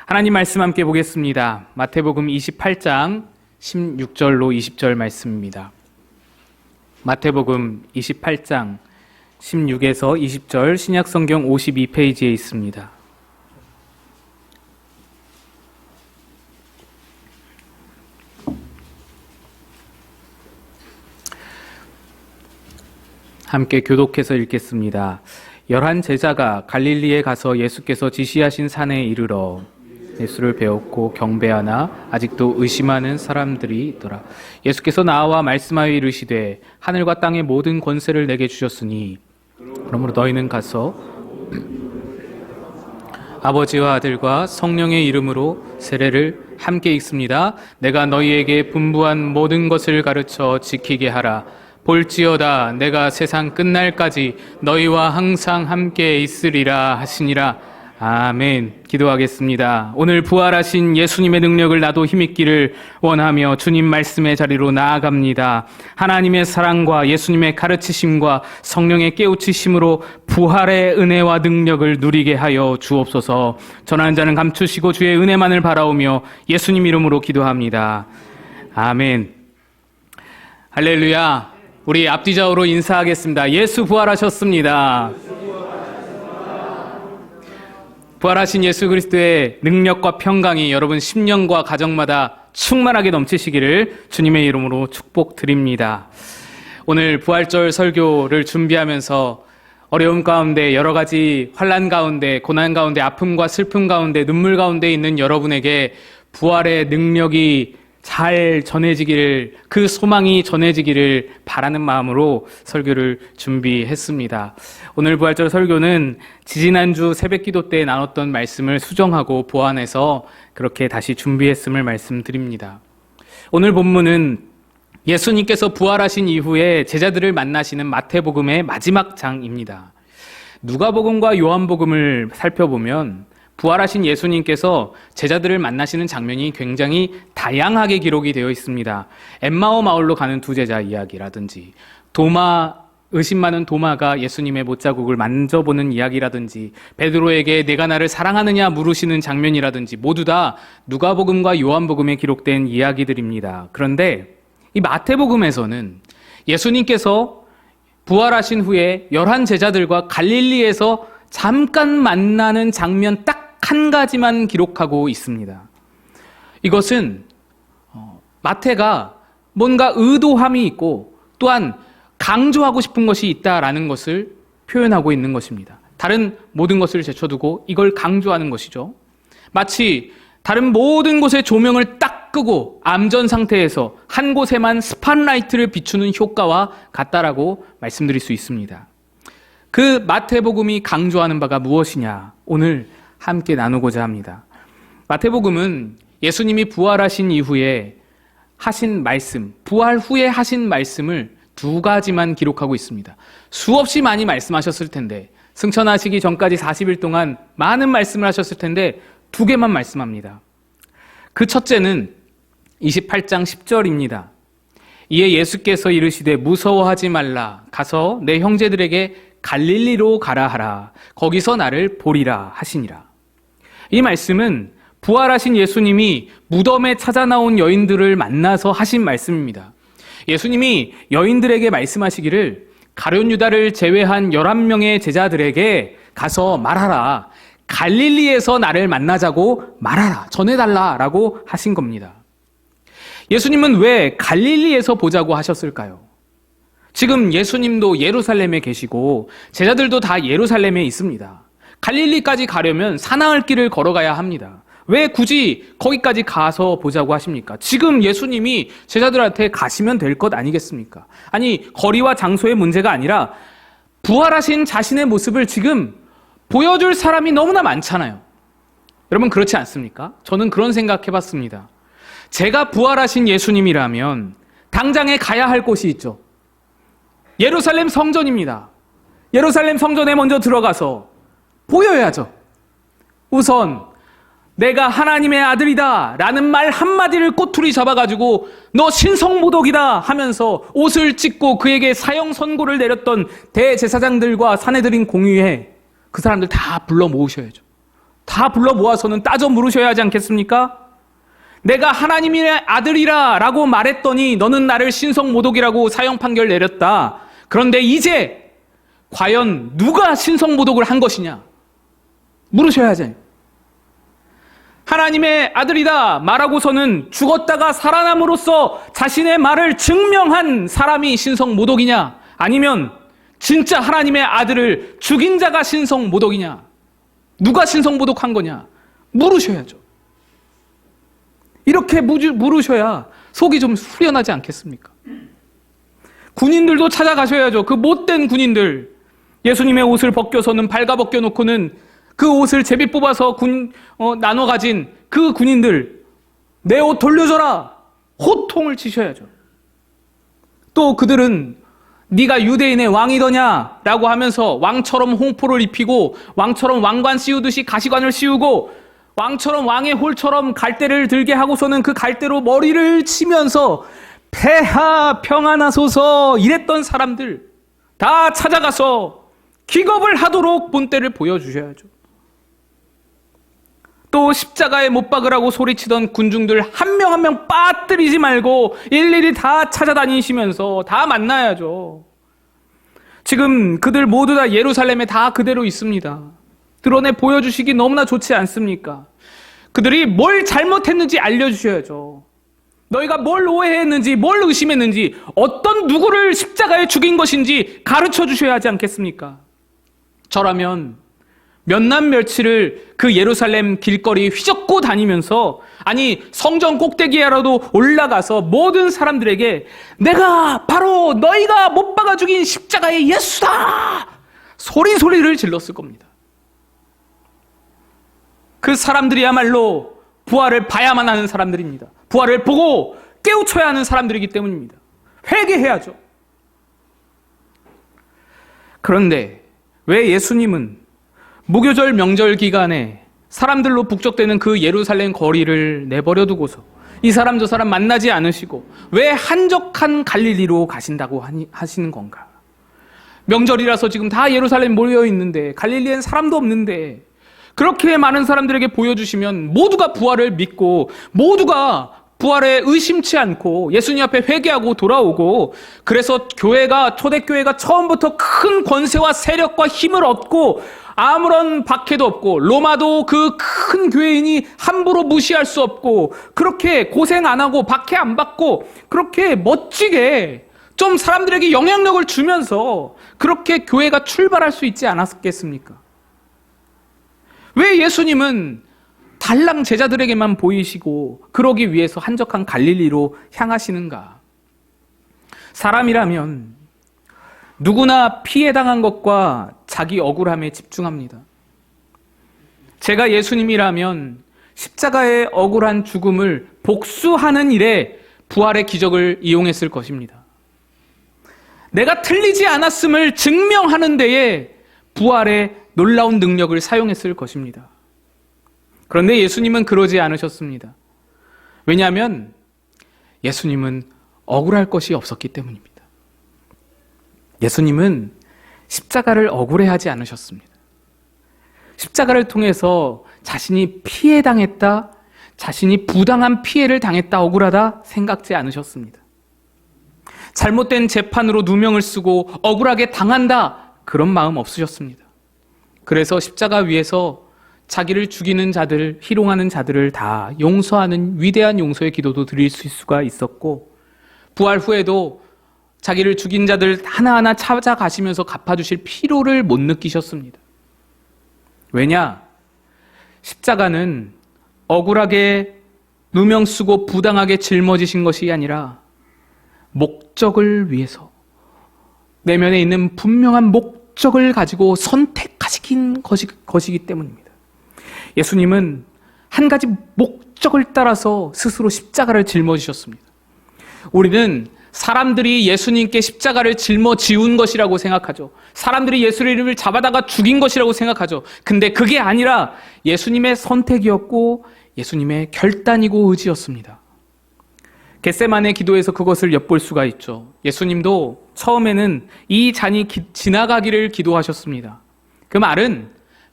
하나님 말씀 함께 보겠습니다. 마태복음 28장 16절로 20절 말씀입니다. 마태복음 28장 16에서 20절 신약성경 52페이지에 있습니다. 함께 교독해서 읽겠습니다. 11 제자가 갈릴리에 가서 예수께서 지시하신 산에 이르러 예수를 배웠고 경배하나 아직도 의심하는 사람들이 있더라. 예수께서 나와 말씀하여 이르시되 하늘과 땅의 모든 권세를 내게 주셨으니 그러므로 너희는 가서 아버지와 아들과 성령의 이름으로 세례를 함께 읽습니다. 내가 너희에게 분부한 모든 것을 가르쳐 지키게 하라. 볼지어다 내가 세상 끝날까지 너희와 항상 함께 있으리라 하시니라. 아멘. 기도하겠습니다. 오늘 부활하신 예수님의 능력을 나도 힘입기를 원하며 주님 말씀의 자리로 나아갑니다. 하나님의 사랑과 예수님의 가르치심과 성령의 깨우치심으로 부활의 은혜와 능력을 누리게 하여 주옵소서. 전하는 자는 감추시고 주의 은혜만을 바라오며 예수님 이름으로 기도합니다. 아멘. 할렐루야. 우리 앞뒤좌우로 인사하겠습니다. 예수 부활하셨습니다. 부활하신 예수 그리스도의 능력과 평강이 여러분 심령과 가정마다 충만하게 넘치시기를 주님의 이름으로 축복드립니다. 오늘 부활절 설교를 준비하면서 어려움 가운데, 여러 가지 환난 가운데, 고난 가운데, 아픔과 슬픔 가운데, 눈물 가운데 있는 여러분에게 부활의 능력이 잘 전해지기를, 그 소망이 전해지기를 바라는 마음으로 설교를 준비했습니다. 오늘 부활절 설교는 지지난주 새벽기도 때 나눴던 말씀을 수정하고 보완해서 그렇게 다시 준비했음을 말씀드립니다. 오늘 본문은 예수님께서 부활하신 이후에 제자들을 만나시는 마태복음의 마지막 장입니다. 누가복음과 요한복음을 살펴보면 부활하신 예수님께서 제자들을 만나시는 장면이 굉장히 다양하게 기록이 되어 있습니다. 엠마오 마을로 가는 두 제자 이야기라든지, 의심 많은 도마가 예수님의 못자국을 만져보는 이야기라든지, 베드로에게 내가 나를 사랑하느냐 물으시는 장면이라든지 모두 다 누가복음과 요한복음에 기록된 이야기들입니다. 그런데 이 마태복음에서는 예수님께서 부활하신 후에 11 제자들과 갈릴리에서 잠깐 만나는 장면 딱 한 가지만 기록하고 있습니다. 이것은 마태가 뭔가 의도함이 있고 또한 강조하고 싶은 것이 있다라는 것을 표현하고 있는 것입니다. 다른 모든 것을 제쳐두고 이걸 강조하는 것이죠. 마치 다른 모든 곳의 조명을 딱 끄고 암전 상태에서 한 곳에만 스팟라이트를 비추는 효과와 같다라고 말씀드릴 수 있습니다. 그 마태복음이 강조하는 바가 무엇이냐, 오늘 함께 나누고자 합니다. 마태복음은 예수님이 부활하신 이후에 하신 말씀, 부활 후에 하신 말씀을 두 가지만 기록하고 있습니다. 수없이 많이 말씀하셨을 텐데, 승천하시기 전까지 40일 동안 많은 말씀을 하셨을 텐데 두 개만 말씀합니다. 그 첫째는 28장 10절입니다. 이에 예수께서 이르시되 무서워하지 말라. 가서 내 형제들에게 갈릴리로 가라 하라. 거기서 나를 보리라 하시니라. 이 말씀은 부활하신 예수님이 무덤에 찾아 나온 여인들을 만나서 하신 말씀입니다. 예수님이 여인들에게 말씀하시기를 가룟 유다를 제외한 11명의 제자들에게 가서 말하라. 갈릴리에서 나를 만나자고 말하라. 전해달라라고 하신 겁니다. 예수님은 왜 갈릴리에서 보자고 하셨을까요? 지금 예수님도 예루살렘에 계시고 제자들도 다 예루살렘에 있습니다. 갈릴리까지 가려면 사나흘 길을 걸어가야 합니다. 왜 굳이 거기까지 가서 보자고 하십니까? 지금 예수님이 제자들한테 가시면 될 것 아니겠습니까? 아니, 거리와 장소의 문제가 아니라 부활하신 자신의 모습을 지금 보여줄 사람이 너무나 많잖아요. 여러분 그렇지 않습니까? 저는 그런 생각해봤습니다. 제가 부활하신 예수님이라면 당장에 가야 할 곳이 있죠. 예루살렘 성전입니다. 예루살렘 성전에 먼저 들어가서 보여야죠. 우선 내가 하나님의 아들이다 라는 말 한마디를 꼬투리 잡아가지고 너 신성모독이다 하면서 옷을 찢고 그에게 사형 선고를 내렸던 대제사장들과 산헤드린 공의회, 그 사람들 다 불러 모으셔야죠. 다 불러 모아서는 따져 물으셔야 하지 않겠습니까? 내가 하나님의 아들이라 라고 말했더니 너는 나를 신성모독이라고 사형 판결 내렸다. 그런데 이제 과연 누가 신성모독을 한 것이냐? 물으셔야 하지. 하나님의 아들이다 말하고서는 죽었다가 살아남으로써 자신의 말을 증명한 사람이 신성모독이냐? 아니면 진짜 하나님의 아들을 죽인 자가 신성모독이냐? 누가 신성모독한 거냐? 물으셔야죠. 이렇게 물으셔야 속이 좀 후련하지 않겠습니까? 군인들도 찾아가셔야죠. 그 못된 군인들. 예수님의 옷을 벗겨서는 발가벗겨 놓고는 그 옷을 제비 뽑아서 나눠 가진 그 군인들, 내 옷 돌려줘라! 호통을 치셔야죠. 또 그들은 네가 유대인의 왕이더냐? 라고 하면서 왕처럼 홍포를 입히고 왕처럼 왕관 씌우듯이 가시관을 씌우고 왕처럼 왕의 홀처럼 갈대를 들게 하고서는 그 갈대로 머리를 치면서 폐하 평안하소서 이랬던 사람들 다 찾아가서 기겁을 하도록 본때를 보여주셔야죠. 또 십자가에 못 박으라고 소리치던 군중들 한 명 한 명 빠뜨리지 말고 일일이 다 찾아다니시면서 다 만나야죠. 지금 그들 모두 다 예루살렘에 다 그대로 있습니다. 드러내 보여주시기 너무나 좋지 않습니까? 그들이 뭘 잘못했는지 알려주셔야죠. 너희가 뭘 오해했는지, 뭘 의심했는지, 어떤 누구를 십자가에 죽인 것인지 가르쳐 주셔야 하지 않겠습니까? 저라면 몇남멸치를 그 예루살렘 길거리 휘젓고 다니면서, 아니 성전 꼭대기에라도 올라가서 모든 사람들에게 내가 바로 너희가 못 박아 죽인 십자가의 예수다! 소리를 질렀을 겁니다. 그 사람들이야말로 부활을 봐야만 하는 사람들입니다. 부활을 보고 깨우쳐야 하는 사람들이기 때문입니다. 회개해야죠. 그런데 왜 예수님은 무교절 명절 기간에 사람들로 북적대는 그 예루살렘 거리를 내버려 두고서 이 사람 저 사람 만나지 않으시고 왜 한적한 갈릴리로 가신다고 하시는 건가? 명절이라서 지금 다 예루살렘 모여 있는데 갈릴리엔 사람도 없는데 그렇게 많은 사람들에게 보여주시면 모두가 부활을 믿고 모두가 부활에 의심치 않고 예수님 앞에 회개하고 돌아오고, 그래서 초대교회가 처음부터 큰 권세와 세력과 힘을 얻고 아무런 박해도 없고 로마도 그 큰 교회인이 함부로 무시할 수 없고 그렇게 고생 안 하고 박해 안 받고 그렇게 멋지게 좀 사람들에게 영향력을 주면서 그렇게 교회가 출발할 수 있지 않았겠습니까? 왜 예수님은 달랑 제자들에게만 보이시고 그러기 위해서 한적한 갈릴리로 향하시는가? 사람이라면 누구나 피해당한 것과 자기 억울함에 집중합니다. 제가 예수님이라면 십자가의 억울한 죽음을 복수하는 일에 부활의 기적을 이용했을 것입니다. 내가 틀리지 않았음을 증명하는 데에 부활의 놀라운 능력을 사용했을 것입니다. 그런데 예수님은 그러지 않으셨습니다. 왜냐하면 예수님은 억울할 것이 없었기 때문입니다. 예수님은 십자가를 억울해하지 않으셨습니다. 십자가를 통해서 자신이 피해당했다, 자신이 부당한 피해를 당했다, 억울하다 생각지 않으셨습니다. 잘못된 재판으로 누명을 쓰고 억울하게 당한다, 그런 마음 없으셨습니다. 그래서 십자가 위에서 자기를 죽이는 자들, 희롱하는 자들을 다 용서하는 위대한 용서의 기도도 드릴 수가 있었고, 부활 후에도 자기를 죽인 자들 하나하나 찾아가시면서 갚아주실 필요를 못 느끼셨습니다. 왜냐? 십자가는 억울하게 누명 쓰고 부당하게 짊어지신 것이 아니라 목적을 위해서, 내면에 있는 분명한 목적을 가지고 선택하신 것이기 때문입니다. 예수님은 한 가지 목적을 따라서 스스로 십자가를 짊어지셨습니다. 우리는 사람들이 예수님께 십자가를 짊어지운 것이라고 생각하죠. 사람들이 예수님을 잡아다가 죽인 것이라고 생각하죠. 근데 그게 아니라 예수님의 선택이었고 예수님의 결단이고 의지였습니다. 겟세마네 기도에서 그것을 엿볼 수가 있죠. 예수님도 처음에는 이 잔이 지나가기를 기도하셨습니다. 그 말은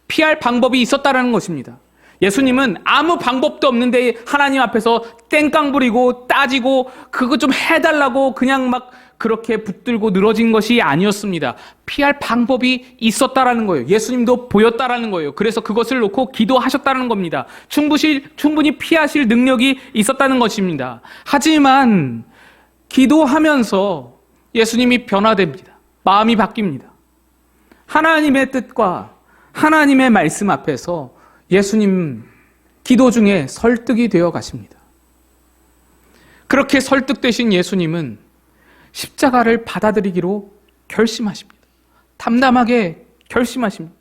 피할 방법이 있었다라는 것입니다. 예수님은 아무 방법도 없는데 하나님 앞에서 땡깡 부리고 따지고 그거 좀 해달라고 그냥 막 그렇게 붙들고 늘어진 것이 아니었습니다. 피할 방법이 있었다라는 거예요. 예수님도 보였다라는 거예요. 그래서 그것을 놓고 기도하셨다는 겁니다. 충분히 피하실 능력이 있었다는 것입니다. 하지만 기도하면서 예수님이 변화됩니다. 마음이 바뀝니다. 하나님의 뜻과 하나님의 말씀 앞에서 예수님 기도 중에 설득이 되어 가십니다. 그렇게 설득되신 예수님은 십자가를 받아들이기로 결심하십니다. 담담하게 결심하십니다.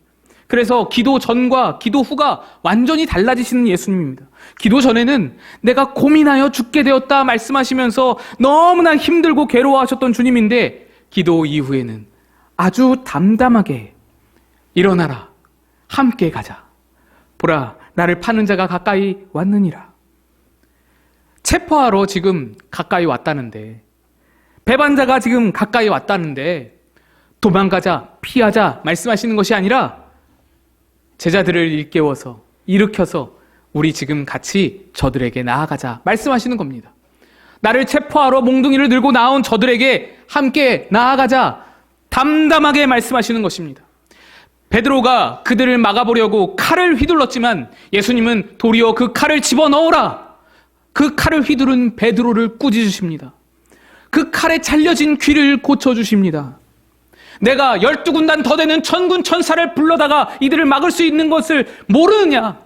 그래서 기도 전과 기도 후가 완전히 달라지시는 예수님입니다. 기도 전에는 내가 고민하여 죽게 되었다 말씀하시면서 너무나 힘들고 괴로워하셨던 주님인데 기도 이후에는 아주 담담하게 일어나라, 함께 가자. 보라, 나를 파는 자가 가까이 왔느니라. 체포하러 지금 가까이 왔다는데, 배반자가 지금 가까이 왔다는데 도망가자, 피하자 말씀하시는 것이 아니라 제자들을 일으켜서 우리 지금 같이 저들에게 나아가자 말씀하시는 겁니다. 나를 체포하러 몽둥이를 들고 나온 저들에게 함께 나아가자 담담하게 말씀하시는 것입니다. 베드로가 그들을 막아보려고 칼을 휘둘렀지만 예수님은 도리어 그 칼을 집어넣어라. 그 칼을 휘두른 베드로를 꾸짖으십니다. 그 칼에 잘려진 귀를 고쳐주십니다. 내가 12군단 더 되는 천군 천사를 불러다가 이들을 막을 수 있는 것을 모르느냐?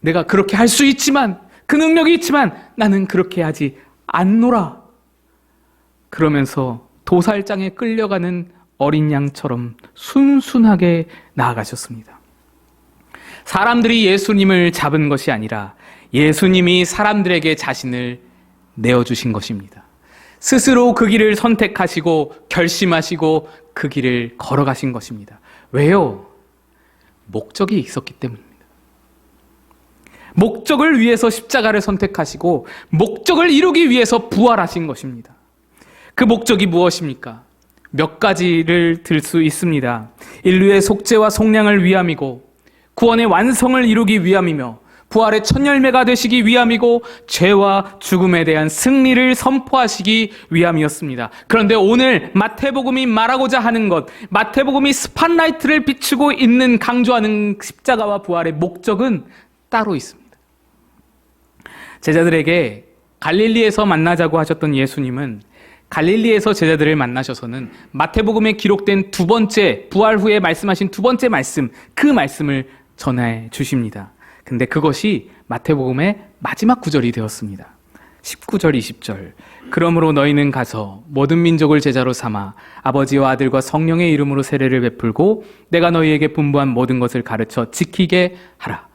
내가 그렇게 할 수 있지만, 그 능력이 있지만 나는 그렇게 하지 않노라. 그러면서 도살장에 끌려가는 어린 양처럼 순순하게 나아가셨습니다. 사람들이 예수님을 잡은 것이 아니라 예수님이 사람들에게 자신을 내어주신 것입니다. 스스로 그 길을 선택하시고 결심하시고 그 길을 걸어가신 것입니다. 왜요? 목적이 있었기 때문입니다. 목적을 위해서 십자가를 선택하시고 목적을 이루기 위해서 부활하신 것입니다. 그 목적이 무엇입니까? 몇 가지를 들 수 있습니다. 인류의 속죄와 속량을 위함이고 구원의 완성을 이루기 위함이며 부활의 첫 열매가 되시기 위함이고 죄와 죽음에 대한 승리를 선포하시기 위함이었습니다. 그런데 오늘 마태복음이 말하고자 하는 것, 마태복음이 스팟라이트를 비추고 있는 강조하는 십자가와 부활의 목적은 따로 있습니다. 제자들에게 갈릴리에서 만나자고 하셨던 예수님은 갈릴리에서 제자들을 만나셔서는 마태복음에 기록된 두 번째, 부활 후에 말씀하신 두 번째 말씀, 그 말씀을 전해 주십니다. 근데 그것이 마태복음의 마지막 구절이 되었습니다. 19절, 20절. 그러므로 너희는 가서 모든 민족을 제자로 삼아 아버지와 아들과 성령의 이름으로 세례를 베풀고 내가 너희에게 분부한 모든 것을 가르쳐 지키게 하라.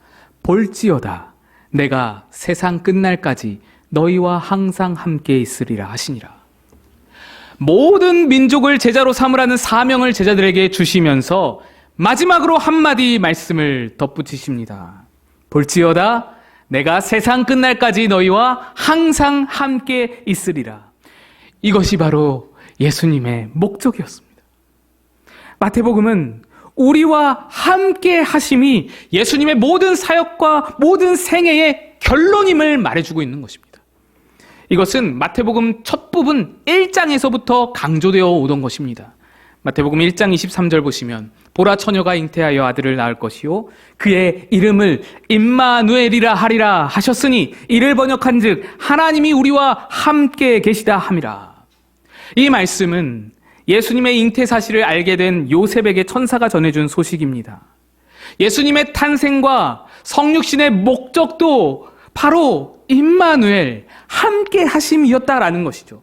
볼지어다 내가 세상 끝날까지 너희와 항상 함께 있으리라 하시니라. 모든 민족을 제자로 삼으라는 사명을 제자들에게 주시면서 마지막으로 한마디 말씀을 덧붙이십니다. 볼지어다 내가 세상 끝날까지 너희와 항상 함께 있으리라. 이것이 바로 예수님의 목적이었습니다. 마태복음은 우리와 함께 하심이 예수님의 모든 사역과 모든 생애의 결론임을 말해주고 있는 것입니다. 이것은 마태복음 첫 부분 1장에서부터 강조되어 오던 것입니다. 마태복음 1장 23절 보시면 보라 처녀가 잉태하여 아들을 낳을 것이요 그의 이름을 임마누엘이라 하리라 하셨으니 이를 번역한즉 하나님이 우리와 함께 계시다 함이라. 이 말씀은 예수님의 잉태 사실을 알게 된 요셉에게 천사가 전해준 소식입니다. 예수님의 탄생과 성육신의 목적도 바로 임마누엘, 함께 하심이었다라는 것이죠.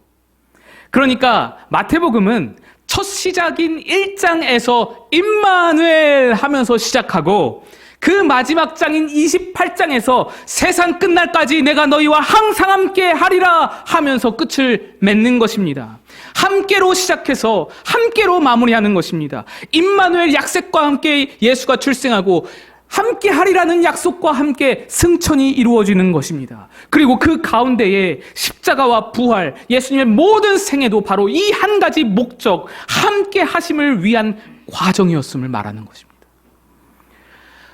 그러니까 마태복음은 첫 시작인 1장에서 임마누엘 하면서 시작하고 그 마지막 장인 28장에서 세상 끝날까지 내가 너희와 항상 함께 하리라 하면서 끝을 맺는 것입니다. 함께로 시작해서 함께로 마무리하는 것입니다. 임마누엘 약색과 함께 예수가 출생하고 함께 하리라는 약속과 함께 승천이 이루어지는 것입니다. 그리고 그 가운데에 십자가와 부활, 예수님의 모든 생애도 바로 이 한 가지 목적, 함께 하심을 위한 과정이었음을 말하는 것입니다.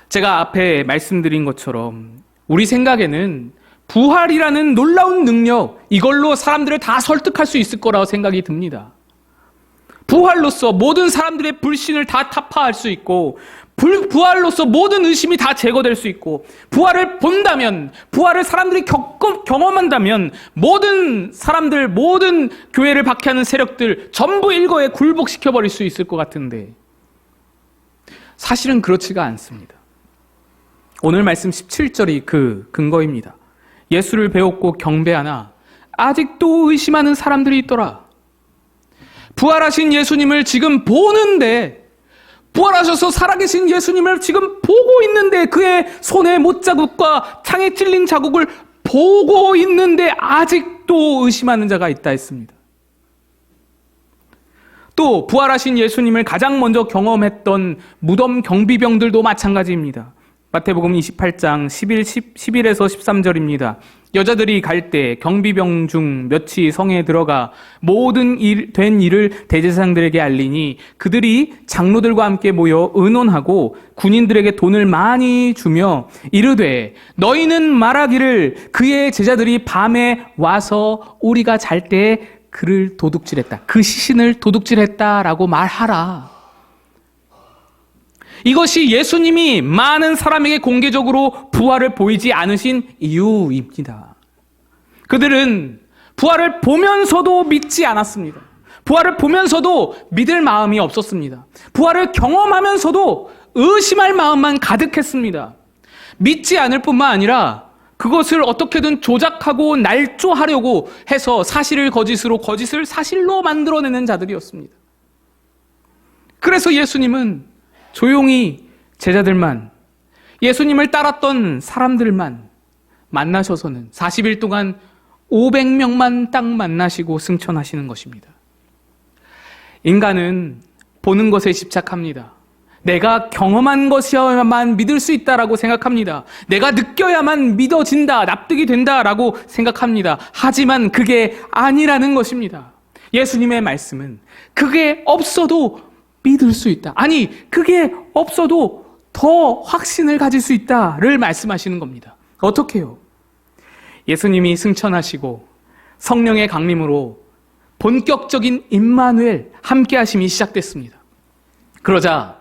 제가 앞에 말씀드린 것처럼 우리 생각에는 부활이라는 놀라운 능력, 이걸로 사람들을 다 설득할 수 있을 거라고 생각이 듭니다. 부활로서 모든 사람들의 불신을 다 타파할 수 있고, 부활로서 모든 의심이 다 제거될 수 있고, 부활을 본다면, 부활을 사람들이 경험한다면 모든 사람들, 모든 교회를 박해하는 세력들 전부 일거에 굴복시켜버릴 수 있을 것 같은데 사실은 그렇지가 않습니다. 오늘 말씀 17절이 그 근거입니다. 예수를 배웠고 경배하나 아직도 의심하는 사람들이 있더라. 부활하신 예수님을 지금 보는데, 부활하셔서 살아계신 예수님을 지금 보고 있는데, 그의 손에 못자국과 창에 찔린 자국을 보고 있는데 아직도 의심하는 자가 있다 했습니다. 또 부활하신 예수님을 가장 먼저 경험했던 무덤 경비병들도 마찬가지입니다. 마태복음 28장 11에서 13절입니다. 여자들이 갈 때 경비병 중 몇이 성에 들어가 모든 된 일을 대제사장들에게 알리니 그들이 장로들과 함께 모여 의논하고 군인들에게 돈을 많이 주며 이르되 너희는 말하기를 그의 제자들이 밤에 와서 우리가 잘 때 그를 도둑질했다. 그 시신을 도둑질했다라고 말하라. 이것이 예수님이 많은 사람에게 공개적으로 부활을 보이지 않으신 이유입니다. 그들은 부활을 보면서도 믿지 않았습니다. 부활을 보면서도 믿을 마음이 없었습니다. 부활을 경험하면서도 의심할 마음만 가득했습니다. 믿지 않을 뿐만 아니라 그것을 어떻게든 조작하고 날조하려고 해서 사실을 거짓으로, 거짓을 사실로 만들어내는 자들이었습니다. 그래서 예수님은 조용히 제자들만, 예수님을 따랐던 사람들만 만나셔서는 40일 동안 500명만 딱 만나시고 승천하시는 것입니다. 인간은 보는 것에 집착합니다. 내가 경험한 것이어야만 믿을 수 있다라고 생각합니다. 내가 느껴야만 믿어진다, 납득이 된다라고 생각합니다. 하지만 그게 아니라는 것입니다. 예수님의 말씀은 그게 없어도 믿을 수 있다. 아니, 그게 없어도 더 확신을 가질 수 있다를 말씀하시는 겁니다. 어떻게요? 예수님이 승천하시고 성령의 강림으로 본격적인 임마누엘 함께 하심이 시작됐습니다. 그러자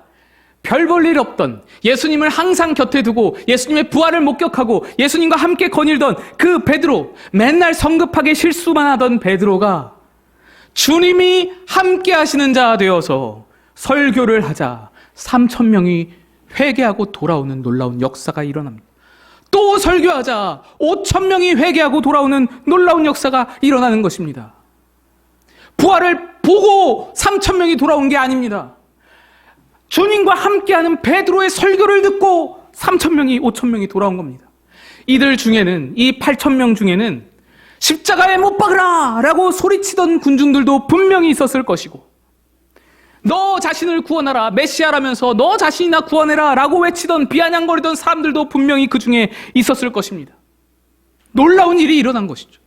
별 볼 일 없던, 예수님을 항상 곁에 두고 예수님의 부활을 목격하고 예수님과 함께 거닐던 그 베드로, 맨날 성급하게 실수만 하던 베드로가 주님이 함께 하시는 자 되어서 설교를 하자 3,000명이 회개하고 돌아오는 놀라운 역사가 일어납니다. 또 설교하자 5,000명이 회개하고 돌아오는 놀라운 역사가 일어나는 것입니다. 부활을 보고 3,000명이 돌아온 게 아닙니다. 주님과 함께하는 베드로의 설교를 듣고 3,000명이, 5,000명이 돌아온 겁니다. 이들 중에는, 이 8,000명 중에는 십자가에 못 박으라! 라고 소리치던 군중들도 분명히 있었을 것이고, 너 자신을 구원하라, 메시아라면서 너 자신이나 구원해라 라고 외치던, 비아냥거리던 사람들도 분명히 그 중에 있었을 것입니다. 놀라운 일이 일어난 것이죠.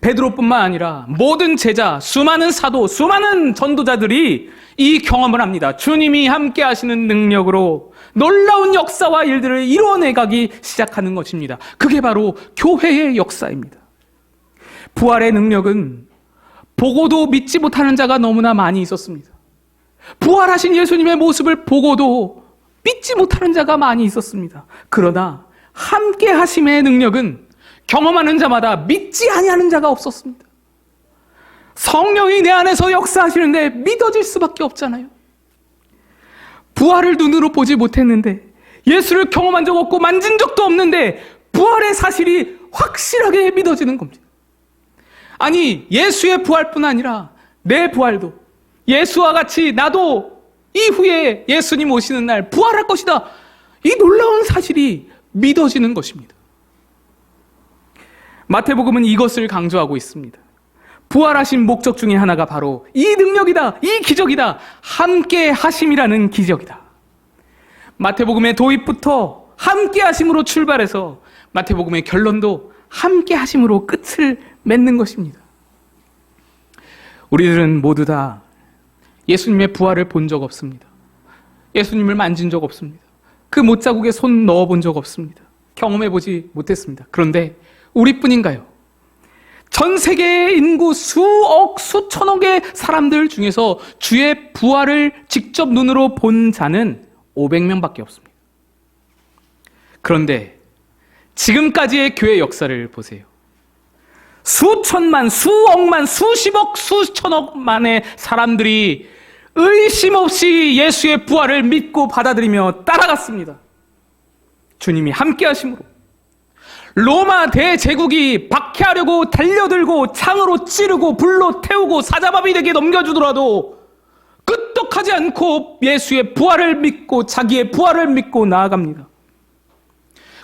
베드로뿐만 아니라 모든 제자, 수많은 사도, 수많은 전도자들이 이 경험을 합니다. 주님이 함께 하시는 능력으로 놀라운 역사와 일들을 이뤄내가기 시작하는 것입니다. 그게 바로 교회의 역사입니다. 부활의 능력은 보고도 믿지 못하는 자가 너무나 많이 있었습니다. 부활하신 예수님의 모습을 보고도 믿지 못하는 자가 많이 있었습니다. 그러나 함께 하심의 능력은 경험하는 자마다 믿지 아니하는 자가 없었습니다. 성령이 내 안에서 역사하시는데 믿어질 수밖에 없잖아요. 부활을 눈으로 보지 못했는데, 예수를 경험한 적 없고 만진 적도 없는데 부활의 사실이 확실하게 믿어지는 겁니다. 아니, 예수의 부활뿐 아니라 내 부활도, 예수와 같이 나도 이후에 예수님 오시는 날 부활할 것이다, 이 놀라운 사실이 믿어지는 것입니다. 마태복음은 이것을 강조하고 있습니다. 부활하신 목적 중에 하나가 바로 이 능력이다, 이 기적이다, 함께 하심이라는 기적이다. 마태복음의 도입부터 함께 하심으로 출발해서 마태복음의 결론도 함께 하심으로 끝을 맺는 것입니다. 우리들은 모두 다 예수님의 부활을 본 적 없습니다. 예수님을 만진 적 없습니다. 그 못자국에 손 넣어본 적 없습니다. 경험해보지 못했습니다. 그런데 우리뿐인가요? 전 세계 인구 수억, 수천억의 사람들 중에서 주의 부활을 직접 눈으로 본 자는 500명밖에 없습니다. 그런데 지금까지의 교회 역사를 보세요. 수천만, 수억만, 수십억, 수천억만의 사람들이 의심 없이 예수의 부활을 믿고 받아들이며 따라갔습니다. 주님이 함께 하심으로. 로마 대제국이 박해하려고 달려들고 창으로 찌르고 불로 태우고 사자마비에게 넘겨주더라도 끄떡하지 않고 예수의 부활을 믿고 자기의 부활을 믿고 나아갑니다.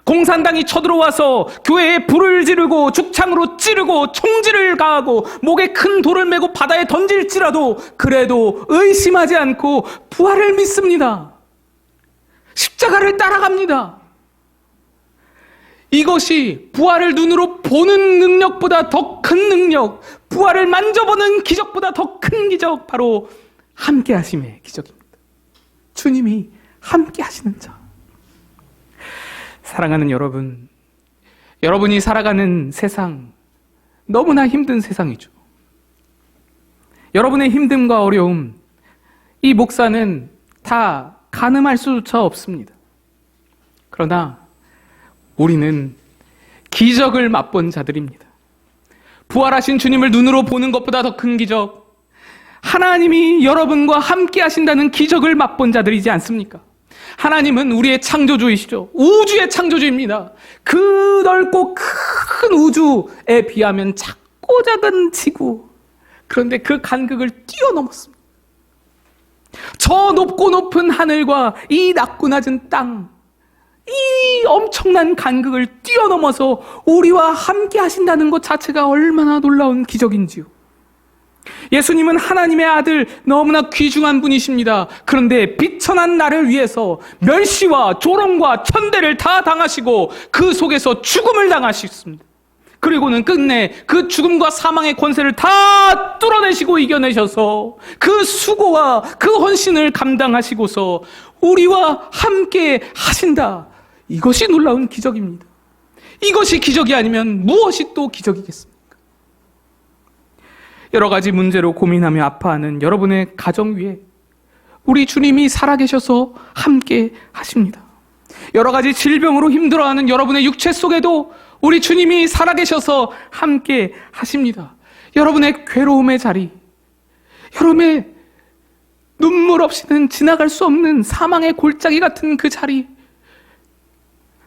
공산당이 쳐들어와서 교회에 불을 지르고 죽창으로 찌르고 총질을 가하고 목에 큰 돌을 메고 바다에 던질지라도 그래도 의심하지 않고 부활을 믿습니다. 십자가를 따라갑니다. 이것이 부활을 눈으로 보는 능력보다 더 큰 능력, 부활을 만져보는 기적보다 더 큰 기적, 바로 함께 하심의 기적입니다. 주님이 함께 하시는 자. 사랑하는 여러분, 여러분이 살아가는 세상 너무나 힘든 세상이죠. 여러분의 힘듦과 어려움, 이 목사는 다 가늠할 수조차 없습니다. 그러나 우리는 기적을 맛본 자들입니다. 부활하신 주님을 눈으로 보는 것보다 더 큰 기적, 하나님이 여러분과 함께 하신다는 기적을 맛본 자들이지 않습니까? 하나님은 우리의 창조주이시죠. 우주의 창조주입니다. 그 넓고 큰 우주에 비하면 작고 작은 지구, 그런데 그 간극을 뛰어넘었습니다. 저 높고 높은 하늘과 이 낮고 낮은 땅, 이 엄청난 간극을 뛰어넘어서 우리와 함께 하신다는 것 자체가 얼마나 놀라운 기적인지요. 예수님은 하나님의 아들, 너무나 귀중한 분이십니다. 그런데 비천한 나를 위해서 멸시와 조롱과 천대를 다 당하시고 그 속에서 죽음을 당하셨습니다. 그리고는 끝내 그 죽음과 사망의 권세를 다 뚫어내시고 이겨내셔서 그 수고와 그 헌신을 감당하시고서 우리와 함께 하신다. 이것이 놀라운 기적입니다. 이것이 기적이 아니면 무엇이 또 기적이겠습니까? 여러 가지 문제로 고민하며 아파하는 여러분의 가정 위에 우리 주님이 살아계셔서 함께 하십니다. 여러 가지 질병으로 힘들어하는 여러분의 육체 속에도 우리 주님이 살아계셔서 함께 하십니다. 여러분의 괴로움의 자리, 여러분의 눈물 없이는 지나갈 수 없는 사망의 골짜기 같은 그 자리,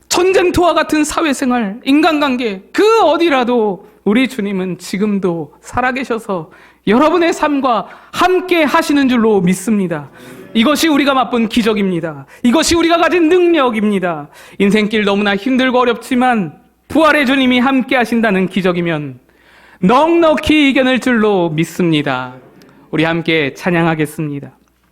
전쟁터와 같은 사회생활, 인간관계, 그 어디라도 우리 주님은 지금도 살아계셔서 여러분의 삶과 함께 하시는 줄로 믿습니다. 이것이 우리가 맛본 기적입니다. 이것이 우리가 가진 능력입니다. 인생길 너무나 힘들고 어렵지만 부활의 주님이 함께 하신다는 기적이면 넉넉히 이겨낼 줄로 믿습니다. 우리 함께 찬양하겠습니다.